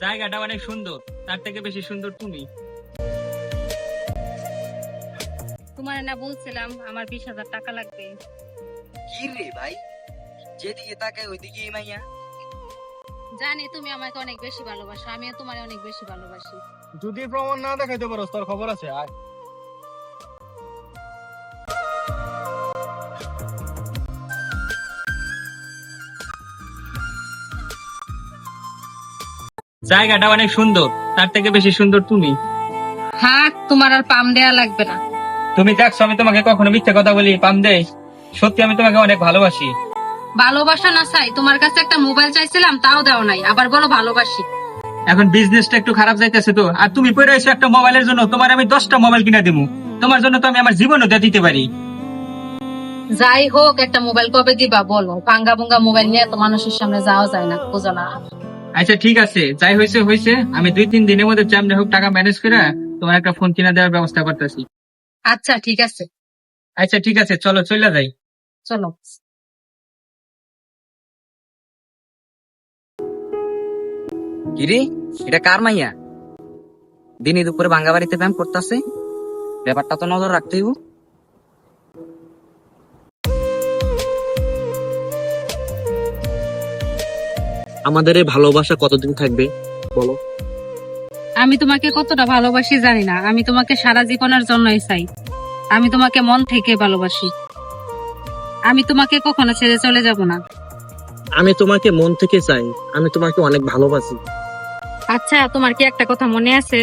জায়গাটা অনেক সুন্দর, তার থেকে বেশি সুন্দর তুমি। তোমার না বলছিলাম আমার 20,000 টাকা লাগবে। কি রে ভাই, যেদিকে তাকাই ওইদিকে মাইয়া। জানি তুমি আমাকে অনেক বেশি ভালোবাসো, আমিও তোমার অনেক বেশি ভালোবাসি। যদি প্রমাণ না দেখাইতে পারো তোর খবর আছে। আয় জায়গাটা অনেক সুন্দর, তার থেকে বেশি সুন্দর তুমি। হ্যাঁ, তোমার আর পাম দেয়া লাগবে না। তুমি দেখছো আমি তোমাকে কখনো মিথ্যে কথা বলি পাম দেই? সত্যি আমি তোমাকে অনেক ভালোবাসি। ভালোবাসা না চাই, তোমার কাছে একটা মোবাইল চাইছিলাম তাও দাও নাই, আবার বলো ভালোবাসি। এখন বিজনেসটা একটু খারাপ যাইতেছে তো, আর তুমি পড়ে আছো একটা মোবাইলের জন্য। তোমার আমি 10টা মোবাইল কিনে দিবো, তোমার জন্য তো আমি আমার জীবনও দিয়ে দিতে পারি। যাই হোক, একটা মোবাইল কবে দিবা বলো? ভাঙ্গা ভুঙ্গা মোবাইল নিয়ে তো মানুষের সামনে যাওয়া যায় না, বুঝো না? আচ্ছা ঠিক আছে, যাই হয়েছে হয়েছে। আমি 2-3 দিনের মধ্যে যেমন হোক টাকা ম্যানেজ করে তোমার একটা ফোন কিনে দেওয়ার ব্যবস্থা করতেছি। আচ্ছা ঠিক আছে, আচ্ছা ঠিক আছে, চলো চলে যাই। চলো। কিরে, এটা কার মাইয়া? দিনে দুপুরে ভাঙ্গা বাড়িতে প্রেম করতেছে, ব্যাপারটা তো নজর রাখতে হইব। আমাদের এই ভালোবাসা কতদিন থাকবে বলো? আমি তোমাকে কতটা ভালোবাসি জানি না, আমি তোমাকে সারা জীবনের জন্যই চাই। আমি তোমাকে মন থেকে ভালোবাসি, আমি তোমাকে কখনো ছেড়ে চলে যাব না। আমি তোমাকে মন থেকে চাই, আমি তোমাকে অনেক ভালোবাসি। আচ্ছা, তোমার কি একটা কথা মনে আছে?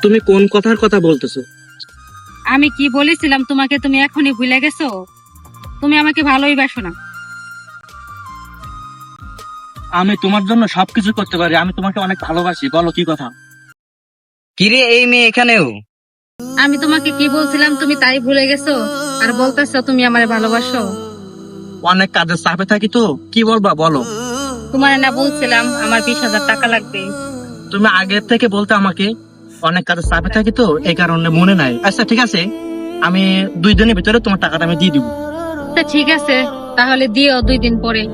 তুমি কোন কথার কথা বলতেছো? আমি কি বলেছিলাম তোমাকে, তুমি এখনই ভুলে গেছো? তুমি আমাকে ভালোই বাসো না। আমি তোমার জন্য সবকিছু করতে পারি, আমি তোমাকে অনেক ভালোবাসি। বলো কি কথা? কিরে, এই মেয়ে এখানেও? আমি তোমাকে কি বলছিলাম তুমি তাই ভুলে গেছো, আর বলতেছো তুমি আমারে ভালোবাসো। অনেক কাজের চাপে থাকি তো, কি বলবা বলো? তোমার না বলছিলাম আমার 20,000 টাকা লাগবে। তুমি আগের থেকে বলতে আমাকে। অনেক কাজের চাপে থাকি তো, এই কারণে মনে নাই। আচ্ছা ঠিক আছে, আমি 2 দিনের ভিতরে তোমার টাকাটা আমি দিয়ে দিব। তা ঠিক আছে, তাহলে দিও 2 দিন পরে।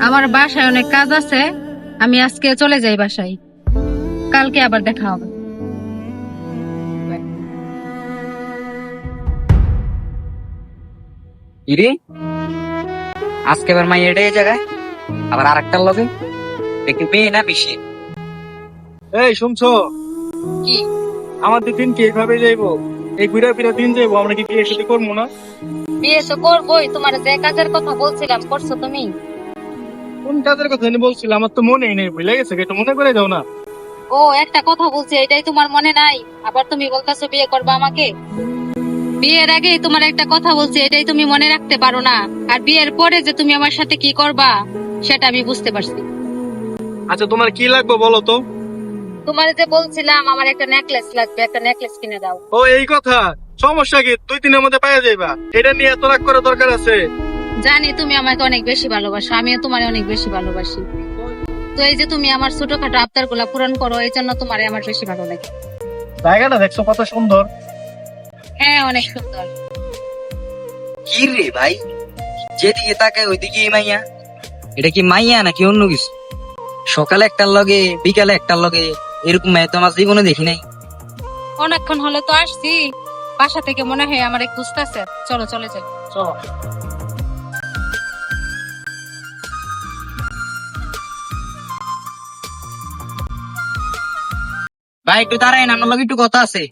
আমার বাসায় অনেক কাজ আছে, আমি আজকে চলে যাই বাসায়, কালকে আবার দেখা হবে। কিরে, আজকে আবার মাইয়া এটাই জায়গায়, আবার আর একটার লগে দেখি মেয়ে না বেশি। এই শুনছো? কি? আমাদের দিন কি এইভাবে যাইবো? এই ঘুরে ফিরে দিন যাইবো, আমরা কি বিয়ে শাদী করবো না? বিয়ে তো করবোই, তোমার যে কাজের কথা বলছিলাম করছো তুমি? কোন কাজের কথা জানি বলছিলাম, আমার তো মনেই নেই, ভুলে গেছে। এটা মনে করে দাও না। ও, একটা কথা বলছি এটাই তোমার মনে নাই, আবার তুমি বলতেছো বিয়ে করবে আমাকে। বিয়ের আগে তোমার একটা কথা বলছি, এটাই তুমি মনে রাখতে পারো না, আর বিয়ের পরে যে তুমি আমার সাথে কি করবা সেটা আমি বুঝতে পারছি। আচ্ছা তোমার কি লাগবে বলো তো? তোমার যে বলছিলাম আমার একটা নেকলেস লাগবে, একটা নেকলেস কিনে দাও। ও এই কথা, সমস্যা কি? 2 দিনের মধ্যে পাওয়া যাইবা, এটা নিয়ে এত রাগ করার দরকার আছে? জানি তুমি আমাকে অনেক বেশি ভালোবাসো, আমিও তোমার অনেক বেশি ভালোবাসি। তো এই যে তুমি আমার ছোটখাটো আবদার গুলা পূরণ করো, এই জন্য তোমার আমার বেশি ভালো লাগে। জায়গাটা দেখছো কত সুন্দর? হ্যাঁ, অনেক সুন্দর। কি রে ভাই, যেদিকে তাকাই ওইদিকে মাইয়া। এটা কি মাইয়া নাকি অন্য কিছু? সকালে একটার লগে বিকালে একটার লগে, এরকম মেয়ে তো আমার জীবনে দেখি নাই। অনেকক্ষণ হলে তো আসছি, বাসা থেকে মনে হয় আমার খুঁজতেছে। চলো চলে যাই। চলো। ভাই একটু দাঁড়াই, আমার লগে একটু কথা আছে।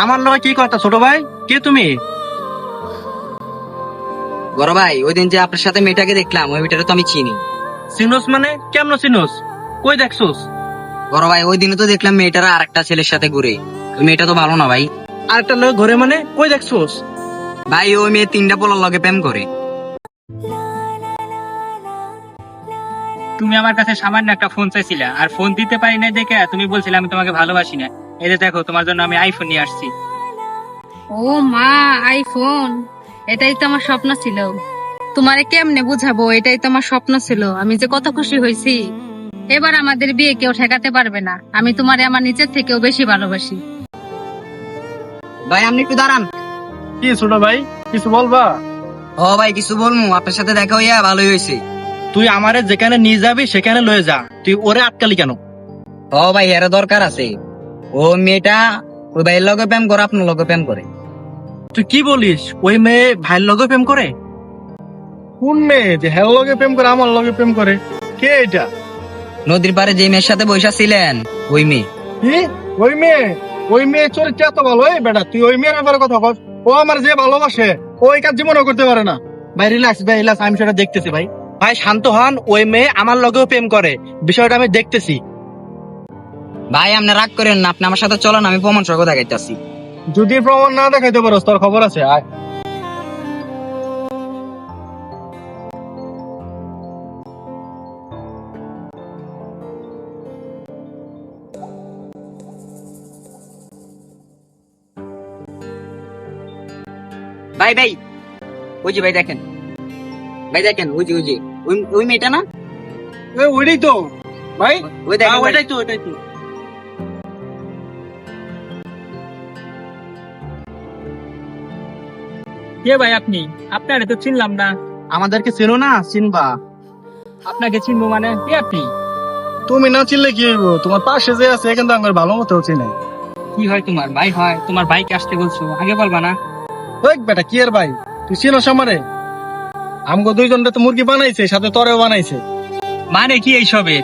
আমার লগে কি কথা? ছোট ভাই, কে তুমি? বড় ভাই, ওই দিন যে আপনার সাথে মেয়েটাকে দেখলাম, ওই মেয়েটাকে তো আমি চিনি। চিনোস মানে? কেমন চিনোস? কই দেখছোস? বড় ভাই, ওই দিনে তো দেখলাম মেয়েটারা আরেকটা ছেলের সাথে ঘুরে। ওই মেয়েটা তো ভালো না ভাই। আরেকটা লোক ঘরে মানে? কই দেখছোস? ভাই, ওই মেয়ে 3টা পোলার লগে প্রেম করে। তুমি আমার কাছে সামান্য একটা ফোন চাইছিলা, আর ফোন দিতে পারি না দেখে তুমি বলছিলে আমি তোমাকে ভালোবাসি না। এই যে দেখো, তোমার জন্য আমি আইফোন নিয়ে আসছি। ও মা, আইফোন! এটাই তো আমার স্বপ্ন ছিল। তোমারে কেমনে বুঝাবো, এটাই তো আমার স্বপ্ন ছিল। আমি যে কত খুশি হয়েছি। এবার আমাদের বিয়ে কেউ ঠেকাতে পারবে না, আমি তোমারে আমার নিজের থেকেও বেশি ভালোবাসি। ভাই আপনি একটু দাঁড়ান। কি ছোট ভাই, কিছু বলবা? ও ভাই, কিছু বলবো? আপনার সাথে দেখা হইয়া ভালোই হয়েছে। তুই আমারে যেখানে নিয়ে যাবি সেখানে লয়ে যা, তুই ওরে আটকালি কেন? ও ভাই এর দরকার আছে। ও মেয়েটা ওই ভাইয়ের লগে প্রেম করে, আপনার লগে প্রেম করে। তুই কি বলিস? ওই মেয়ে ভাইয়ের লগে প্রেম করে? কোন মেয়ে যে হ্যাঁ লগে প্রেম করে, আমার লগে প্রেম করে? কে এটা? নদীর পাড়ে যে মেয়ের সাথে বৈশা ছিলেন ওই মেয়ে। কি? ওই মেয়ে? ওই মেয়ে চরিত্র এত ভালো? এই বেটা তুই ওই মেয়ের ব্যাপারে কথা বল। ও আমার যে ভালোবাসে ও এই কাজ জীবনও করতে পারে না। ভাই রিল্যাক্স, ভাই রিল্যাক্স, আমি সেটা দেখতেছি ভাই। ভাই শান্ত হন, ওই মেয়ে আমার লগেও প্রেম করে, বিষয়টা আমি দেখতেছি। ভাই আপনি রাগ করেন না, আপনি আমার সাথে চলেন, আমি প্রমাণ সহ দেখাইতেছি। যদি প্রমাণ না দেখাইতে পারো তোর খবর আছে, আয়। ভাই ভাই ওই যে ভাই দেখেন, ভাই দেখেন ওই যে ওই মেয়েটা না? ওইটাই তো ভাই। ওই দেখেন ভাই। ওইটাই তো, ওইটাই তো। কে ভাই আপনি? আপনারে তো চিনলাম না। আমাদেরকে চেনো না? চিনবা। আপনাকে চিনবো মানে কে আপনি? তুমি না চিনলে কি হইব? তোমার পাশে যে আছে কিন্তু আমার ভালো মতো চিনে। কি হয় তোমার ভাই? হয় তোমার ভাইকে আসতে বলছো, আগে বলবা না? ওই বেটা কি আর ভাই, তুই চিনোস আমারে? আমগো দুইজনটা তো মুরগি বানাইছে, সাথে তরেও বানাইছে। মানে কি এইসবের?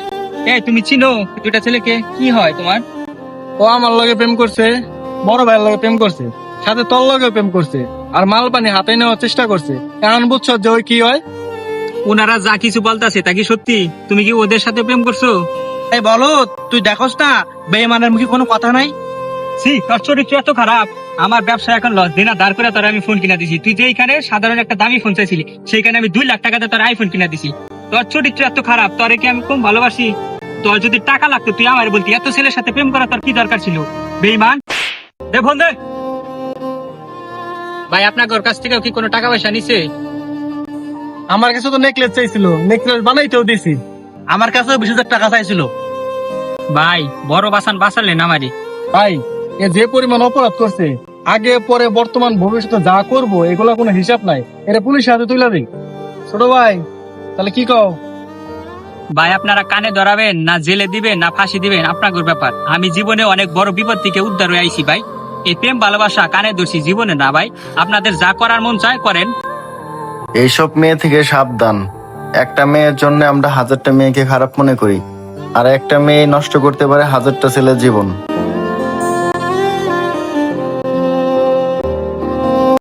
তুমি চিনো দুটা ছেলেকে? কি হয় তোমার? ও আমার লগে প্রেম করছে, বড় ভাইয়ের লগে প্রেম করছে, সাথে তোর লগে প্রেম করছে, আর মাল পানি হাতে নেওয়ার চেষ্টা করছে। এখন বুঝছো যে ওই কি হয়? ওনারা যা কিছু বলতাছে তা কি সত্যি? তুমি কি ওদের সাথে প্রেম করছো? এই বলো, তুই দেখোস না বেঈমানের মুখে কোনো কথা নাই? সি, তোর চরিত্র এত খারাপ। আমার ব্যবসা এখন লস দিনা দাঁড় করে তোর আমি ফোন কিনা দিছি। তুই যে এইখানে সাধারণ একটা দামি ফোন চাইছিলি, সেইখানে আমি 2 লাখ টাকাতে তোর আইফোন কিনা দিছি। তোর চরিত্র এত খারাপ, তোরে কি আমি কম ভালোবাসি? তোর যদি টাকা লাগতো তুই আমার বলতি। এত ছেলের সাথে প্রেম করা তোর কি দরকার ছিল? বেঈমান, দে ফোন দে। ভাই আপনার ওর কাছ থেকে কি কোনো টাকা পয়সা নিছে? আমার কাছে তো নেকলেস চাইছিল, নেকলেস বানাইতেও দিছি। আমার কাছেও 20,000 টাকা চাইছিল। ভাই বড় বাসান বাঁচালেন আমারই। ভাই এ যে পরিমাণ অপরাধ করছে, আগে পরে বর্তমান ভবিষ্যতে যা করবো এগুলা কোনো হিসাব নাই। এটা পুলিশের হাতে তুলে দিই। ছোট ভাই তাহলে কি কও? ভাই আপনারা কানে ধরাবেন না জেলে দিবেন না ফাঁসি দিবেন, আপনার ব্যাপার। আমি জীবনে অনেক বড় বিপদ থেকে উদ্ধার হয়ে আইছি ভাই। এই প্রেম ভালোবাসা কানে ধরছি, জীবনে না ভাই। আপনাদের যা করার মন চায় করেন। এইসব মেয়ে থেকে সাবধান। একটা মেয়ের জন্য আমরা 1000টা মেয়েকে খারাপ মনে করি, আর একটা মেয়ে নষ্ট করতে পারে 1000টা ছেলের জীবন।